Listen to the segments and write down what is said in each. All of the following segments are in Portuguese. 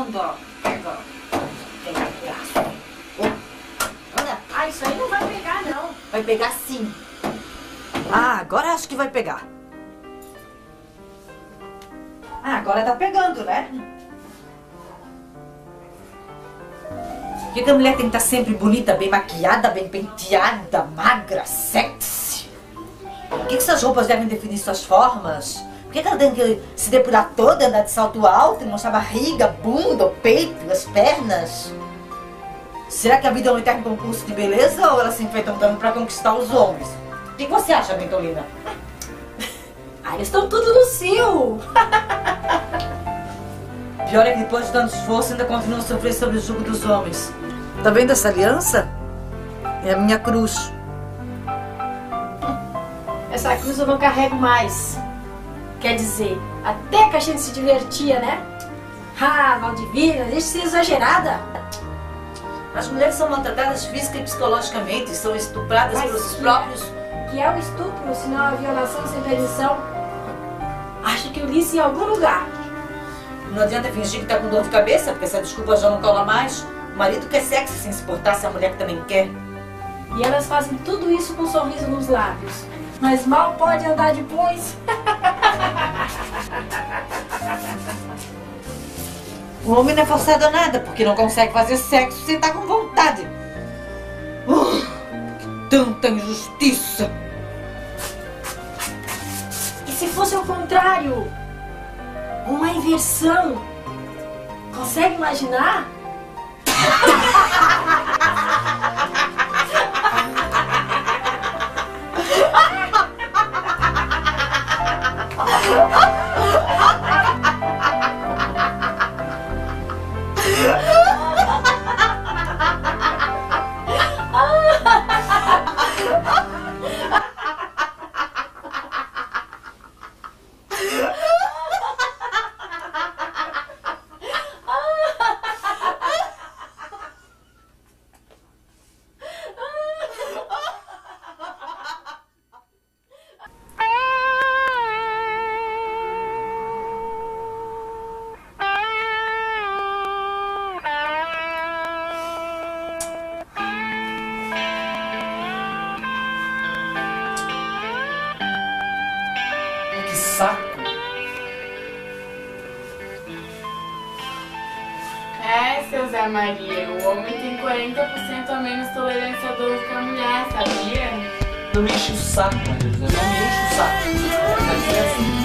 onda. Pega. Pega o braço. Anda. Ah, isso aí não vai pegar, não. Vai pegar sim. Ah, agora acho que vai pegar. Ah, agora tá pegando, né? Por que a mulher tem que estar sempre bonita, bem maquiada, bem penteada, magra, sexy? Por que essas roupas devem definir suas formas? Por que ela tem que se depilar toda, andar de salto alto e mostrar a barriga, bunda, o peito, as pernas? Será que a vida é um eterno concurso de beleza ou ela se enfeita tanto para conquistar os homens? O que você acha, Bentolina? Ah, eles estão tudo no cio. Pior é que depois de tanto esforço ainda continua a sofrer sobre o jugo dos homens. Tá vendo essa aliança? É a minha cruz. Essa cruz eu não carrego mais. Quer dizer, até que a gente se divertia, né? Ah, Valdivina, deixa de ser exagerada. As mulheres são maltratadas física e psicologicamente, são estupradas pelos próprios... Que é o estupro, se não a violação sem permissão. Acho que eu li isso em algum lugar. Não adianta fingir que tá com dor de cabeça, porque essa desculpa já não cola mais. O marido quer sexo sem se importar se a mulher que também quer. E elas fazem tudo isso com um sorriso nos lábios. Mas mal pode andar depois. O homem não é forçado a nada, porque não consegue fazer sexo sem estar com vontade. Que tanta injustiça! E se fosse o contrário? Uma inversão? Consegue imaginar? Que saco! É, seu Zé Maria, o homem tem 40% a menos tolerância à dor que a mulher, sabia? Não me enche o saco, Maria José, não me enche o saco. Vai ser assim.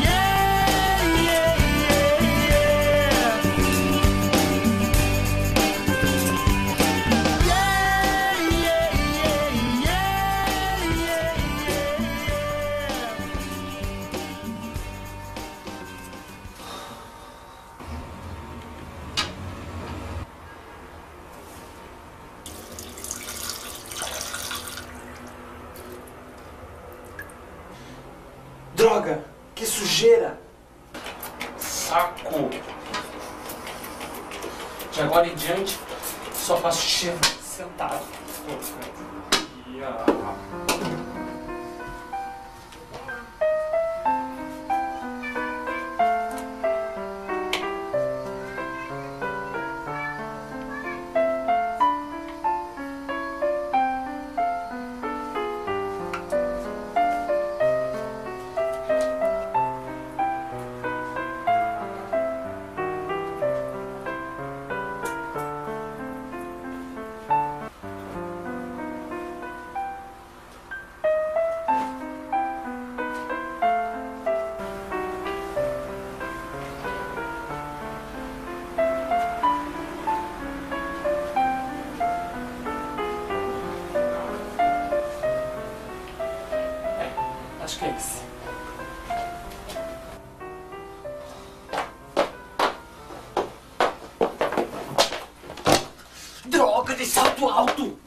Droga! Que sujeira! Saco! De agora em diante, só faço xixi sentado. Acho que é esse. Droga de salto alto!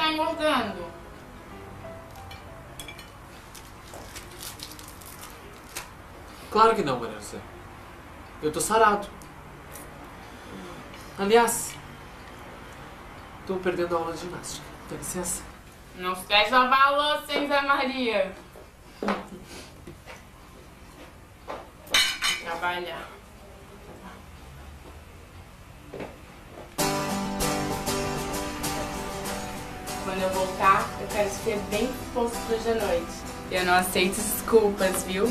tá engordando. Claro que não, Maria José. Eu tô sarado. Aliás, tô perdendo a aula de ginástica. Dá licença. Não esquece de lavar a louça, hein, Zé Maria? Trabalhar. Quando eu voltar, eu quero ser bem disposto para hoje à noite. Eu não aceito desculpas, viu?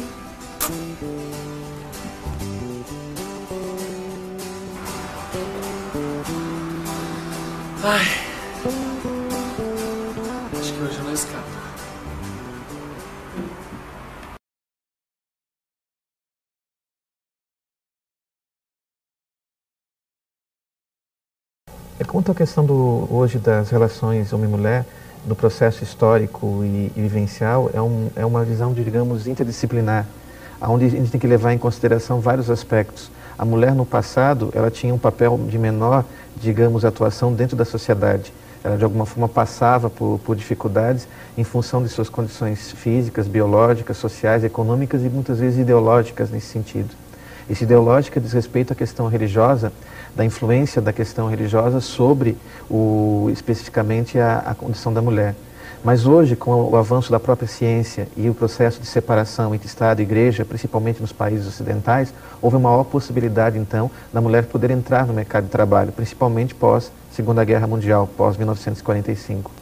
Ai. Acho que hoje eu não escapo. Quanto à questão hoje das relações homem-mulher, no processo histórico e vivencial, é uma visão, digamos, interdisciplinar, onde a gente tem que levar em consideração vários aspectos. A mulher, no passado, ela tinha um papel de menor, digamos, atuação dentro da sociedade. Ela, de alguma forma, passava por dificuldades em função de suas condições físicas, biológicas, sociais, econômicas e, muitas vezes, ideológicas nesse sentido. Esse ideológica diz respeito à questão religiosa, da influência da questão religiosa sobre, especificamente, a condição da mulher. Mas hoje, com o avanço da própria ciência e o processo de separação entre Estado e Igreja, principalmente nos países ocidentais, houve uma maior possibilidade, então, da mulher poder entrar no mercado de trabalho, principalmente pós Segunda Guerra Mundial, pós 1945.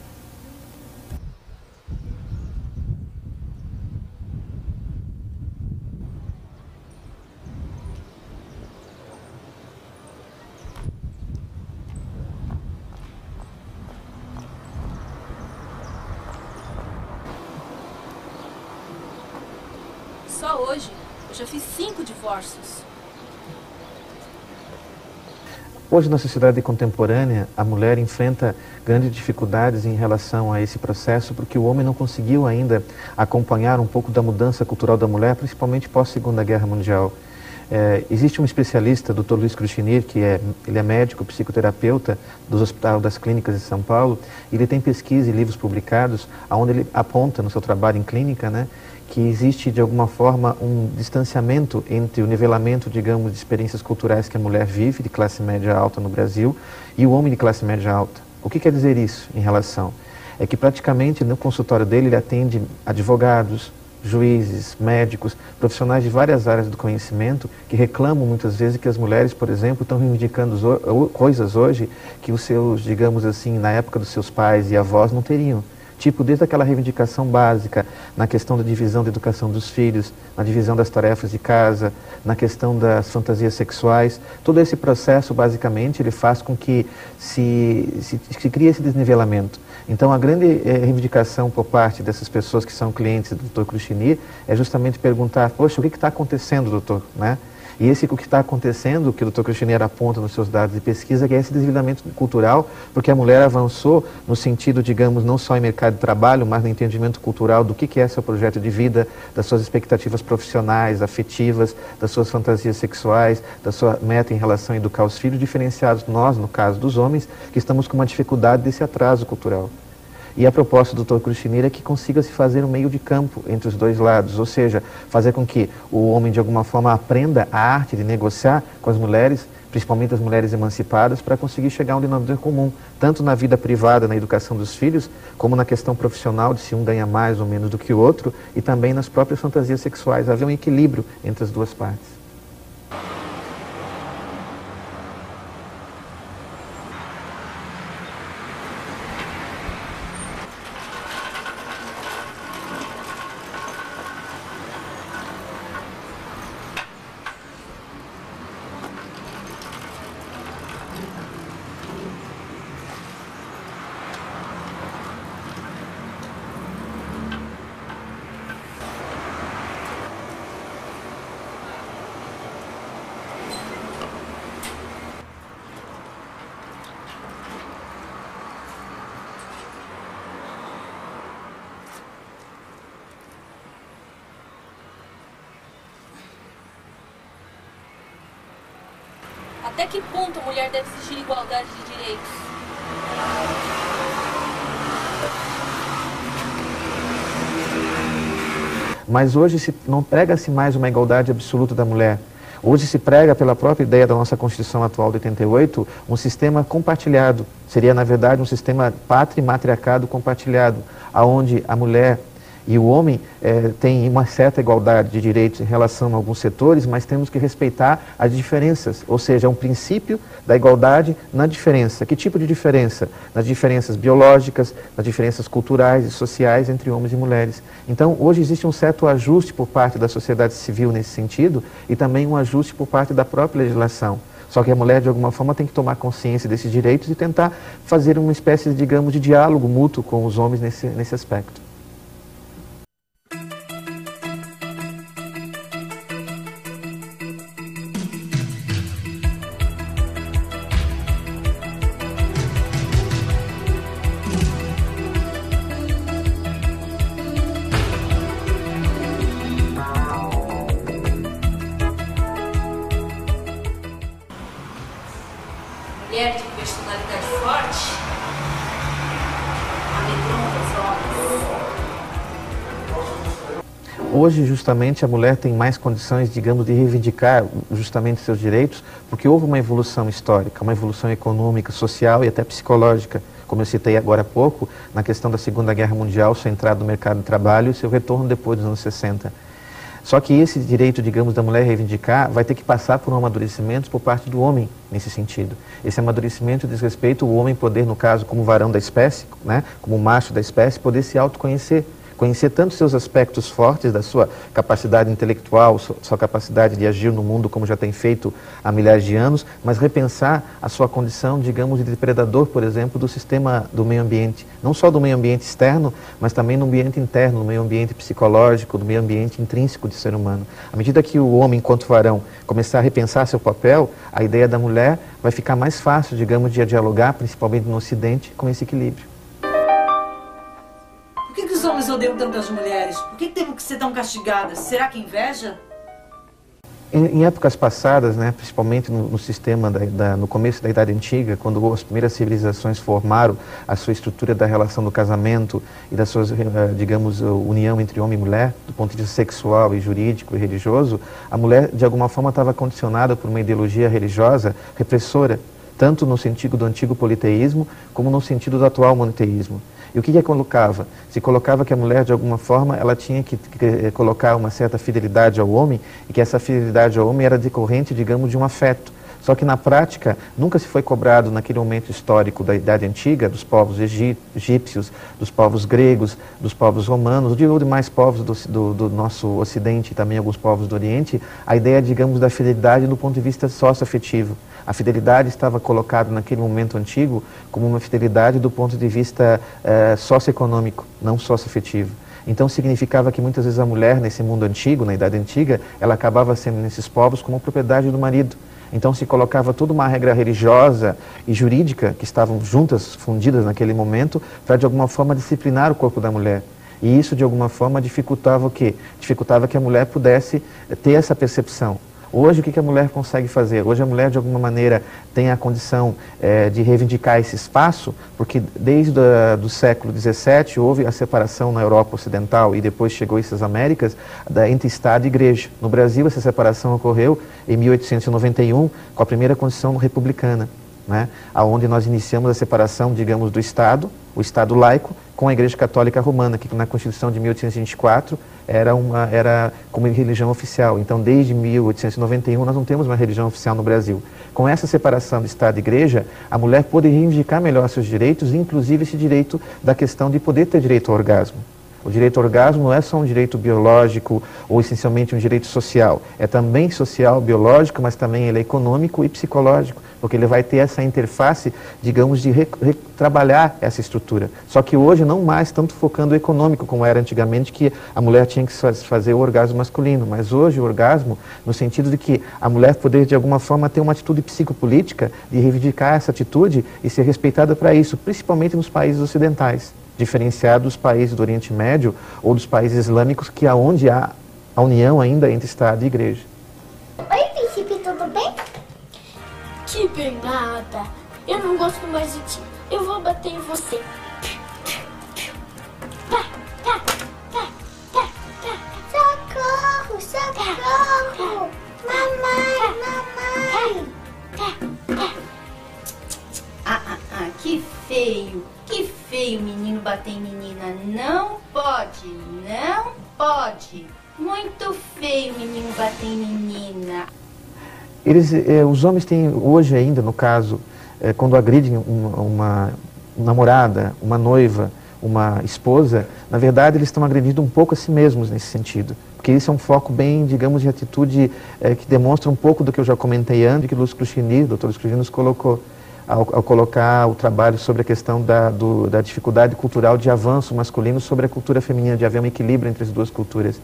Só hoje eu já fiz 5 divórcios. Hoje, na sociedade contemporânea, a mulher enfrenta grandes dificuldades em relação a esse processo, porque o homem não conseguiu ainda acompanhar um pouco da mudança cultural da mulher, principalmente pós-Segunda Guerra Mundial. Existe um especialista, Dr. Luiz Cruchinir, ele é médico, psicoterapeuta do Hospital das Clínicas de São Paulo, e ele tem pesquisa e livros publicados, onde ele aponta no seu trabalho em clínica, né, que existe, de alguma forma, um distanciamento entre o nivelamento, digamos, de experiências culturais que a mulher vive, de classe média alta no Brasil, e o homem de classe média alta. O que quer dizer isso em relação? É que praticamente no consultório dele ele atende advogados, juízes, médicos, profissionais de várias áreas do conhecimento que reclamam muitas vezes que as mulheres, por exemplo, estão reivindicando coisas hoje que os seus, digamos assim, na época dos seus pais e avós não teriam. Tipo, desde aquela reivindicação básica na questão da divisão da educação dos filhos, na divisão das tarefas de casa, na questão das fantasias sexuais. Todo esse processo, basicamente, ele faz com que se crie esse desnivelamento. Então, a grande reivindicação por parte dessas pessoas que são clientes do Dr. Cruchinir é justamente perguntar, poxa, o que está acontecendo, doutor? Né? E o que está acontecendo, que o Dr. Cruchinir aponta nos seus dados de pesquisa, que é esse desnivelamento cultural, porque a mulher avançou no sentido, digamos, não só em mercado de trabalho, mas no entendimento cultural do que é seu projeto de vida, das suas expectativas profissionais, afetivas, das suas fantasias sexuais, da sua meta em relação a educar os filhos, diferenciados nós, no caso dos homens, que estamos com uma dificuldade desse atraso cultural. E a proposta do Dr. Cruchinir é que consiga se fazer um meio de campo entre os dois lados, ou seja, fazer com que o homem de alguma forma aprenda a arte de negociar com as mulheres, principalmente as mulheres emancipadas, para conseguir chegar a um denominador comum, tanto na vida privada, na educação dos filhos, como na questão profissional, de se um ganha mais ou menos do que o outro, e também nas próprias fantasias sexuais, haver um equilíbrio entre as duas partes. Até que ponto a mulher deve exigir igualdade de direitos? Mas hoje não prega-se mais uma igualdade absoluta da mulher. Hoje se prega, pela própria ideia da nossa Constituição atual de 88, um sistema compartilhado. Seria, na verdade, um sistema pátria e matriarcado compartilhado, onde a mulher e o homem têm uma certa igualdade de direitos em relação a alguns setores, mas temos que respeitar as diferenças, ou seja, é um princípio da igualdade na diferença. Que tipo de diferença? Nas diferenças biológicas, nas diferenças culturais e sociais entre homens e mulheres. Então, hoje existe um certo ajuste por parte da sociedade civil nesse sentido e também um ajuste por parte da própria legislação. Só que a mulher, de alguma forma, tem que tomar consciência desses direitos e tentar fazer uma espécie, digamos, de diálogo mútuo com os homens nesse aspecto. Mulher de personalidade forte, amedronta os homens. Hoje, justamente, a mulher tem mais condições, digamos, de reivindicar justamente seus direitos, porque houve uma evolução histórica, uma evolução econômica, social e até psicológica, como eu citei agora há pouco, na questão da Segunda Guerra Mundial, sua entrada no mercado de trabalho e seu retorno depois dos anos 60. Só que esse direito, digamos, da mulher reivindicar vai ter que passar por um amadurecimento por parte do homem nesse sentido. Esse amadurecimento diz respeito ao homem poder, no caso, como varão da espécie, né, como macho da espécie, poder se autoconhecer. Conhecer tanto seus aspectos fortes, da sua capacidade intelectual, sua capacidade de agir no mundo como já tem feito há milhares de anos, mas repensar a sua condição, digamos, de depredador, por exemplo, do sistema do meio ambiente. Não só do meio ambiente externo, mas também no ambiente interno, no meio ambiente psicológico, no meio ambiente intrínseco do ser humano. À medida que o homem, enquanto varão, começar a repensar seu papel, a ideia da mulher vai ficar mais fácil, digamos, de dialogar, principalmente no Ocidente, com esse equilíbrio. Por que os homens odeiam tanto as mulheres? Por que temos que ser tão castigadas? Será que inveja? Em épocas passadas, né, principalmente no sistema, no começo da Idade Antiga, quando as primeiras civilizações formaram a sua estrutura da relação do casamento e da sua, digamos, união entre homem e mulher, do ponto de vista sexual e jurídico e religioso, a mulher, de alguma forma, estava condicionada por uma ideologia religiosa repressora, tanto no sentido do antigo politeísmo, como no sentido do atual monoteísmo. E o que colocava? Se colocava que a mulher, de alguma forma, ela tinha que colocar uma certa fidelidade ao homem, e que essa fidelidade ao homem era decorrente, digamos, de um afeto. Só que na prática, nunca se foi cobrado naquele momento histórico da Idade Antiga, dos povos egípcios, dos povos gregos, dos povos romanos, de demais povos do nosso Ocidente e também alguns povos do Oriente, a ideia, digamos, da fidelidade do ponto de vista socioafetivo. A fidelidade estava colocada naquele momento antigo como uma fidelidade do ponto de vista socioeconômico, não socioafetivo. Então significava que muitas vezes a mulher, nesse mundo antigo, na Idade Antiga, ela acabava sendo nesses povos como propriedade do marido. Então se colocava toda uma regra religiosa e jurídica, que estavam juntas, fundidas naquele momento, para de alguma forma disciplinar o corpo da mulher. E isso de alguma forma dificultava o quê? Dificultava que a mulher pudesse ter essa percepção. Hoje, o que a mulher consegue fazer? Hoje a mulher, de alguma maneira, tem a condição de reivindicar esse espaço, porque desde o século XVII houve a separação na Europa Ocidental e depois chegou essas Américas entre Estado e Igreja. No Brasil, essa separação ocorreu em 1891, com a primeira Constituição republicana, né, onde nós iniciamos a separação, digamos, do Estado, o Estado laico, com a Igreja Católica Romana, que na Constituição de 1824 era como religião oficial. Então, desde 1891, nós não temos uma religião oficial no Brasil. Com essa separação de Estado e Igreja, a mulher pôde reivindicar melhor seus direitos, inclusive esse direito da questão de poder ter direito ao orgasmo. O direito ao orgasmo não é só um direito biológico ou essencialmente um direito social. É também social, biológico, mas também ele é econômico e psicológico, porque ele vai ter essa interface, digamos, de trabalhar essa estrutura. Só que hoje não mais tanto focando o econômico, como era antigamente, que a mulher tinha que fazer o orgasmo masculino. Mas hoje o orgasmo, no sentido de que a mulher poder, de alguma forma, ter uma atitude psicopolítica, de reivindicar essa atitude e ser respeitada para isso, principalmente nos países ocidentais, diferenciado dos países do Oriente Médio ou dos países islâmicos, que é onde há a união ainda entre Estado e Igreja. Oi, príncipe, tudo bem? Que penada! Eu não gosto mais de ti. Eu vou bater em você. Tá. Só Que feio menino bater em menina. Não pode, não pode. Muito feio menino bater em menina. Os homens têm, hoje ainda, no caso, quando agridem uma namorada, uma noiva, uma esposa, na verdade eles estão agredindo um pouco a si mesmos nesse sentido. Porque isso é um foco bem, digamos, de atitude que demonstra um pouco do que eu já comentei antes, que o Dr. Luciano nos colocou, ao colocar o trabalho sobre a questão da dificuldade cultural de avanço masculino sobre a cultura feminina, de haver um equilíbrio entre as duas culturas.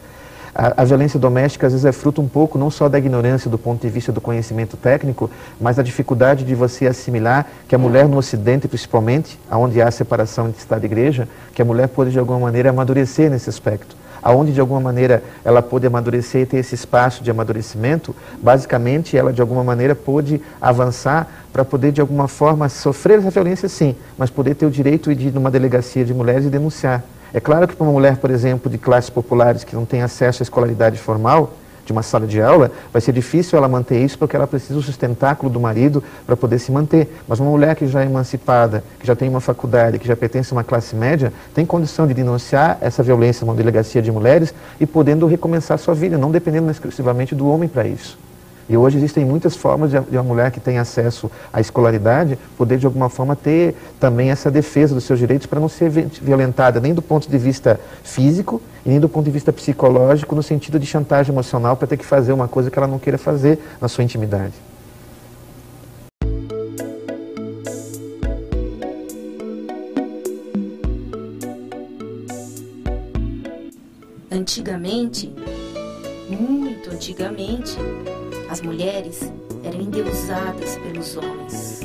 A violência doméstica, às vezes, é fruto um pouco, não só da ignorância do ponto de vista do conhecimento técnico, mas da dificuldade de você assimilar que a mulher no Ocidente, principalmente, onde há separação entre Estado e Igreja, que a mulher pode, de alguma maneira, amadurecer nesse aspecto. Aonde, de alguma maneira, ela pôde amadurecer e ter esse espaço de amadurecimento, basicamente, ela, de alguma maneira, pôde avançar para poder, de alguma forma, sofrer essa violência, sim, mas poder ter o direito de ir numa delegacia de mulheres e denunciar. É claro que para uma mulher, por exemplo, de classes populares que não tem acesso à escolaridade formal, de uma sala de aula, vai ser difícil ela manter isso porque ela precisa do sustentáculo do marido para poder se manter. Mas uma mulher que já é emancipada, que já tem uma faculdade, que já pertence a uma classe média, tem condição de denunciar essa violência numa delegacia de mulheres e podendo recomeçar a sua vida, não dependendo exclusivamente do homem para isso. E hoje existem muitas formas de uma mulher que tem acesso à escolaridade poder, de alguma forma, ter também essa defesa dos seus direitos para não ser violentada nem do ponto de vista físico e nem do ponto de vista psicológico, no sentido de chantagem emocional para ter que fazer uma coisa que ela não queira fazer na sua intimidade. Antigamente, muito antigamente, as mulheres eram endeusadas pelos homens.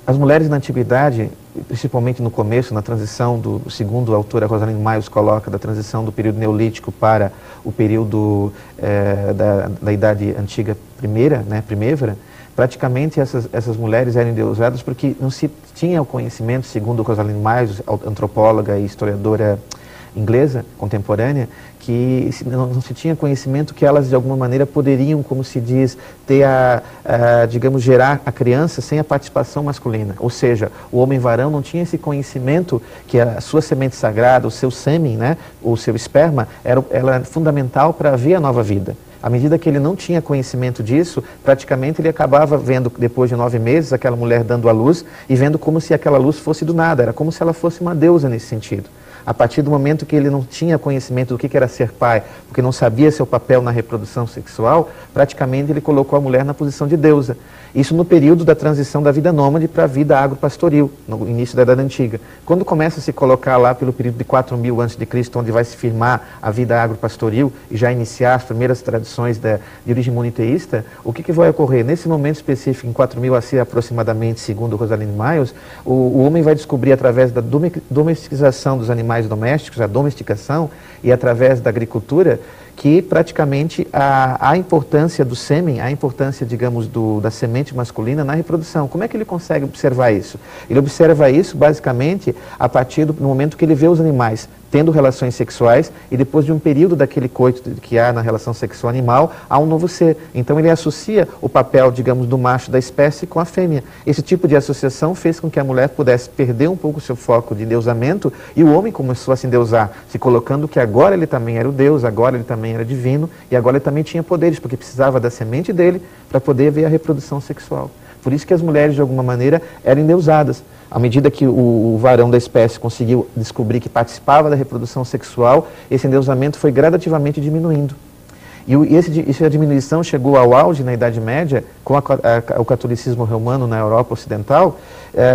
As mulheres na antiguidade, principalmente no começo, na transição, segundo a autora Rosalind Miles coloca, da transição do período neolítico para o período da Idade Antiga Primeira, né, primívora, praticamente essas mulheres eram endeusadas porque não se tinha o conhecimento, segundo Rosalind Miles, antropóloga e historiadora inglesa contemporânea, que não se tinha conhecimento que elas de alguma maneira poderiam, como se diz, ter digamos, gerar a criança sem a participação masculina. Ou seja, o homem varão não tinha esse conhecimento que a sua semente sagrada, o seu sêmen, né, o seu esperma, era fundamental para haver a nova vida. À medida que ele não tinha conhecimento disso, praticamente ele acabava vendo, depois de 9 meses, aquela mulher dando à luz e vendo como se aquela luz fosse do nada. Era como se ela fosse uma deusa nesse sentido. A partir do momento que ele não tinha conhecimento do que era ser pai, porque não sabia seu papel na reprodução sexual, praticamente ele colocou a mulher na posição de deusa. Isso no período da transição da vida nômade para a vida agropastoril, no início da Idade Antiga. Quando começa a se colocar lá pelo período de 4000 a.C., onde vai se firmar a vida agropastoril e já iniciar as primeiras tradições de origem monoteísta, o que vai ocorrer? Nesse momento específico, em 4000 a.C. aproximadamente, segundo Rosalind Miles, o homem vai descobrir através da domesticação dos animais domésticos, a domesticação, e através da agricultura, que praticamente a importância do sêmen, a importância, digamos, da semente masculina na reprodução. Como é que ele consegue observar isso? Ele observa isso, basicamente, a partir do momento que ele vê os animais tendo relações sexuais e depois de um período daquele coito que há na relação sexual animal, há um novo ser. Então ele associa o papel, digamos, do macho da espécie com a fêmea. Esse tipo de associação fez com que a mulher pudesse perder um pouco o seu foco de endeusamento e o homem começou a se endeusar, se colocando que agora ele também era o Deus, agora ele também era divino e agora ele também tinha poderes, porque precisava da semente dele para poder ver a reprodução sexual. Por isso que as mulheres, de alguma maneira, eram endeusadas. À medida que o varão da espécie conseguiu descobrir que participava da reprodução sexual, esse endeusamento foi gradativamente diminuindo. E essa diminuição chegou ao auge na Idade Média, com o catolicismo romano na Europa Ocidental,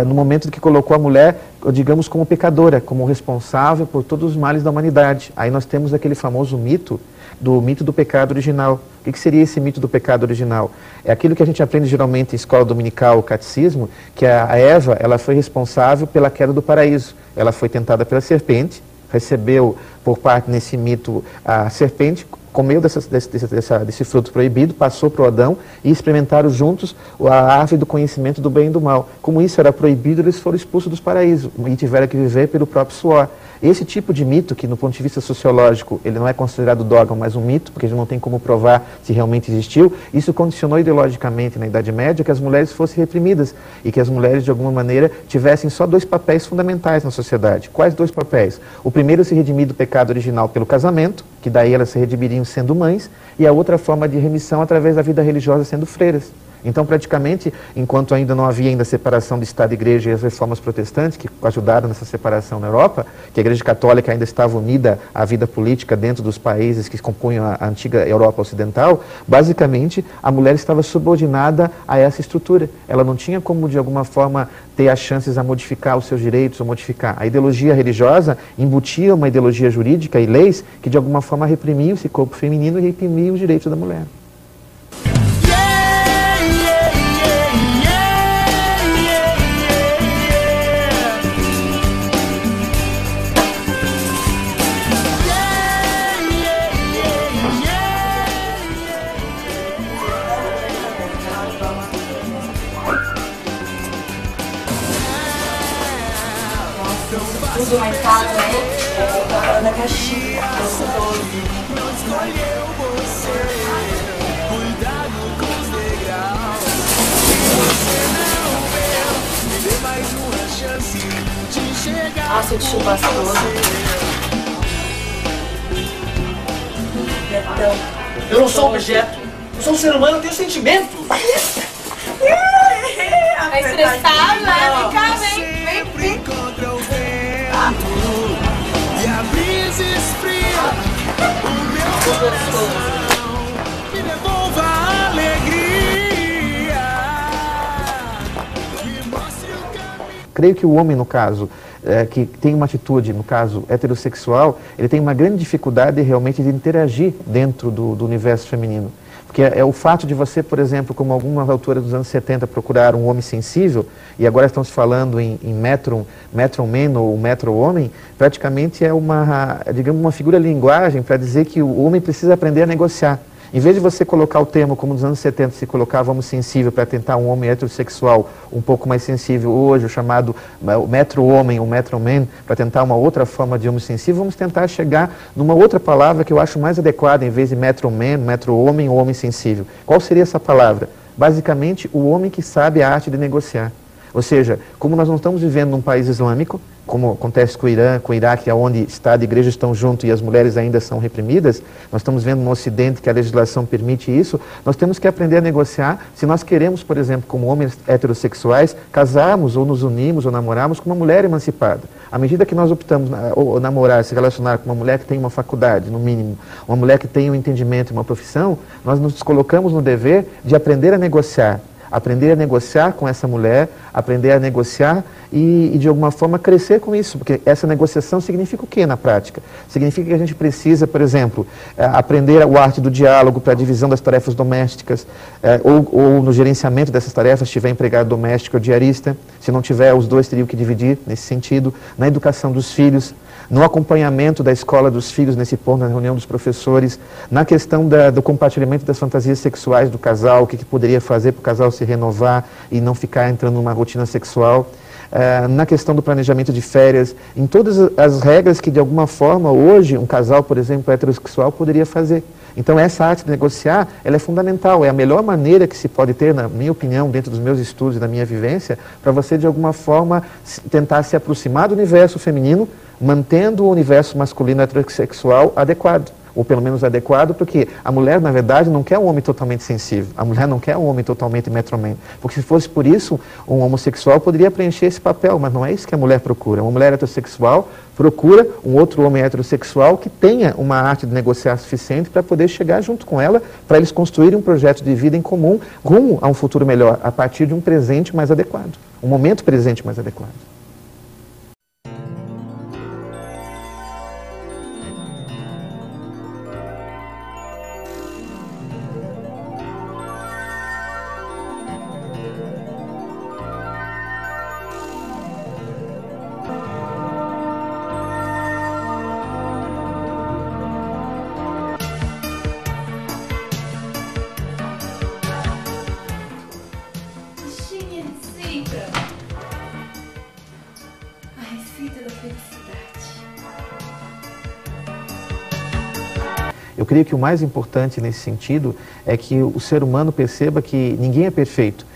no momento que colocou a mulher, digamos, como pecadora, como responsável por todos os males da humanidade. Aí nós temos aquele famoso mito do pecado original. O que seria esse mito do pecado original? É aquilo que a gente aprende geralmente em escola dominical, o catecismo, que a Eva, ela foi responsável pela queda do paraíso. Ela foi tentada pela serpente, recebeu por parte nesse mito a serpente, comeu desse fruto proibido, passou para o Adão e experimentaram juntos a árvore do conhecimento do bem e do mal. Como isso era proibido, eles foram expulsos dos paraísos e tiveram que viver pelo próprio suor. Esse tipo de mito, que no ponto de vista sociológico ele não é considerado dogma, mas um mito, porque a gente não tem como provar se realmente existiu, isso condicionou ideologicamente na Idade Média que as mulheres fossem reprimidas e que as mulheres de alguma maneira tivessem só 2 papéis fundamentais na sociedade. Quais 2 papéis? O primeiro, se redimir do pecado original pelo casamento, que daí elas se redimiriam sendo mães, e a outra forma de remissão através da vida religiosa sendo freiras. Então, praticamente, enquanto ainda não havia ainda separação de Estado e Igreja e as reformas protestantes, que ajudaram nessa separação na Europa, que a Igreja Católica ainda estava unida à vida política dentro dos países que compunham a antiga Europa Ocidental, basicamente, a mulher estava subordinada a essa estrutura. Ela não tinha como, de alguma forma, ter as chances a modificar os seus direitos, ou modificar. A ideologia religiosa embutia uma ideologia jurídica e leis que, de alguma forma, reprimiam esse corpo feminino e reprimiam os direitos da mulher. Tudo mais caro, né? Na caixinha. Nossa, de churrasco todo. Eu não sou um objeto. Eu sou um ser humano, eu tenho sentimentos. Tá estressado, né? Vem cá, vem. E a brisa esfria o meu coração, me devolva a alegria, me mostre o caminho. Creio que o homem, no caso, que tem uma atitude, no caso, heterossexual, ele tem uma grande dificuldade realmente de interagir dentro do universo feminino. Porque é o fato de você, por exemplo, como algumas autoras dos anos 70 procuraram um homem sensível, e agora estão se falando em metron man ou metro homem, praticamente é uma, digamos, uma figura de linguagem para dizer que o homem precisa aprender a negociar. Em vez de você colocar o termo, como nos anos 70 se colocava homem sensível para tentar um homem heterossexual um pouco mais sensível, hoje o chamado metro-homem ou metro-man, para tentar uma outra forma de homem sensível, vamos tentar chegar numa outra palavra que eu acho mais adequada, em vez de metro-man, metro-homem ou homem sensível. Qual seria essa palavra? Basicamente, o homem que sabe a arte de negociar. Ou seja, como nós não estamos vivendo num país islâmico, como acontece com o Irã, com o Iraque, onde Estado e Igreja estão juntos e as mulheres ainda são reprimidas, nós estamos vendo no Ocidente que a legislação permite isso, nós temos que aprender a negociar se nós queremos, por exemplo, como homens heterossexuais, casarmos ou nos unirmos ou namorarmos com uma mulher emancipada. À medida que nós optamos ou namorar, se relacionar com uma mulher que tem uma faculdade, no mínimo, uma mulher que tem um entendimento e uma profissão, nós nos colocamos no dever de aprender a negociar. Aprender a negociar com essa mulher, aprender a negociar e de alguma forma crescer com isso, porque essa negociação significa o que na prática? Significa que a gente precisa, por exemplo, aprender a arte do diálogo para a divisão das tarefas domésticas, ou no gerenciamento dessas tarefas, se tiver empregado doméstico ou diarista, se não tiver, os dois teriam que dividir nesse sentido, na educação dos filhos, no acompanhamento da escola dos filhos nesse ponto, na reunião dos professores, na questão do compartilhamento das fantasias sexuais do casal, o que poderia fazer para o casal se renovar e não ficar entrando numa rotina sexual, na questão do planejamento de férias, em todas as regras que de alguma forma hoje um casal, por exemplo, heterossexual poderia fazer. Então essa arte de negociar, ela é fundamental, é a melhor maneira que se pode ter, na minha opinião, dentro dos meus estudos e da minha vivência, para você de alguma forma tentar se aproximar do universo feminino, mantendo o universo masculino heterossexual adequado, ou pelo menos adequado, porque a mulher, na verdade, não quer um homem totalmente sensível, a mulher não quer um homem totalmente metroman, porque se fosse por isso, um homossexual poderia preencher esse papel, mas não é isso que a mulher procura. Uma mulher heterossexual procura um outro homem heterossexual que tenha uma arte de negociar suficiente para poder chegar junto com ela, para eles construírem um projeto de vida em comum, rumo a um futuro melhor, a partir de um presente mais adequado, um momento presente mais adequado. Eu creio que o mais importante nesse sentido é que o ser humano perceba que ninguém é perfeito.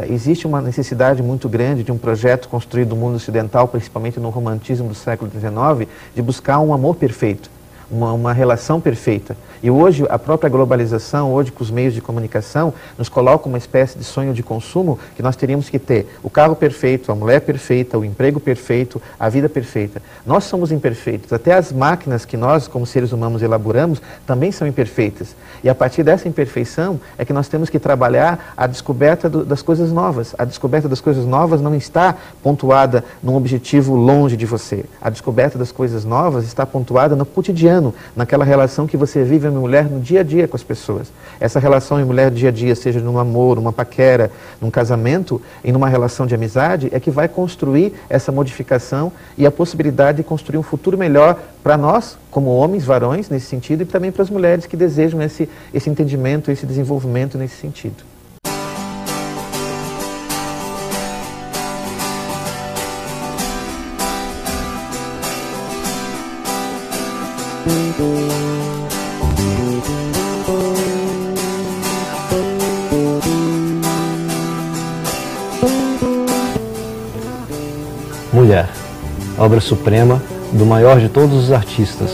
Existe uma necessidade muito grande de um projeto construído no mundo ocidental, principalmente no romantismo do século XIX, de buscar um amor perfeito, uma relação perfeita. E hoje, a própria globalização, hoje com os meios de comunicação, nos coloca uma espécie de sonho de consumo que nós teríamos que ter o carro perfeito, a mulher perfeita, o emprego perfeito, a vida perfeita. Nós somos imperfeitos, até as máquinas que nós, como seres humanos, elaboramos, também são imperfeitas. E a partir dessa imperfeição é que nós temos que trabalhar a descoberta das coisas novas. A descoberta das coisas novas não está pontuada num objetivo longe de você. A descoberta das coisas novas está pontuada no cotidiano, naquela relação que você vive mulher no dia a dia com as pessoas. Essa relação em mulher no dia a dia, seja num amor, numa paquera, num casamento e numa relação de amizade, é que vai construir essa modificação e a possibilidade de construir um futuro melhor para nós, como homens, varões, nesse sentido, e também para as mulheres que desejam esse entendimento, esse desenvolvimento nesse sentido. Mulher, obra suprema do maior de todos os artistas,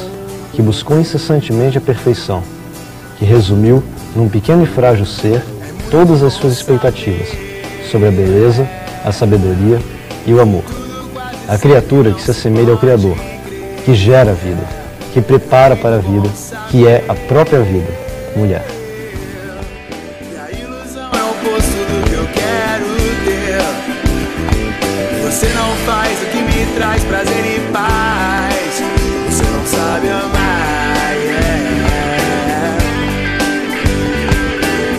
que buscou incessantemente a perfeição, que resumiu num pequeno e frágil ser todas as suas expectativas sobre a beleza, a sabedoria e o amor. A criatura que se assemelha ao Criador, que gera a vida, que prepara para a vida, que é a própria vida, mulher. Você não faz o que me traz prazer e paz. Você não sabe amar,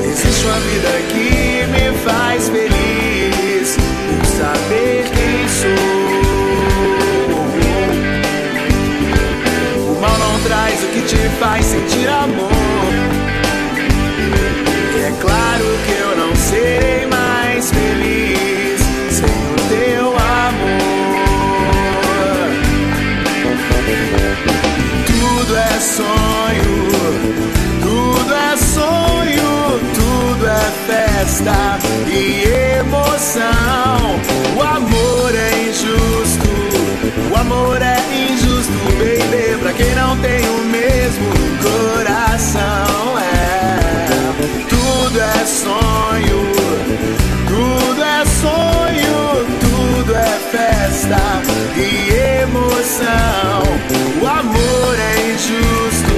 Existe uma vida que me faz feliz, por saber quem sou. O mal não traz o que te faz sentir amor. E é claro que eu não serei mais feliz sem o teu amor. Tudo é sonho, tudo é sonho, tudo é festa e emoção. O amor é injusto, o amor é injusto, baby, pra quem não tem o mesmo coração. Tudo é sonho, tudo é sonho, tudo é festa e emoção. O amor é injusto,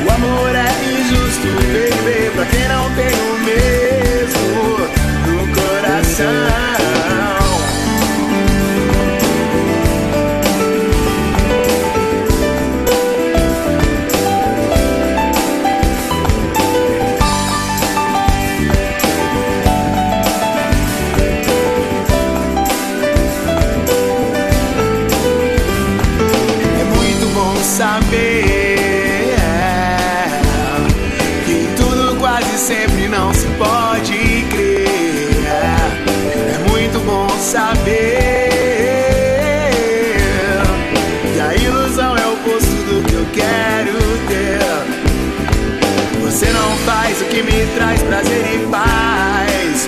o amor é injusto, baby, pra quem não tem o mesmo no coração. Saber que tudo quase sempre não se pode crer. É muito bom saber que a ilusão é o oposto do que eu quero ter. Você não faz o que me traz prazer e paz.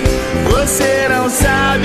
Você não sabe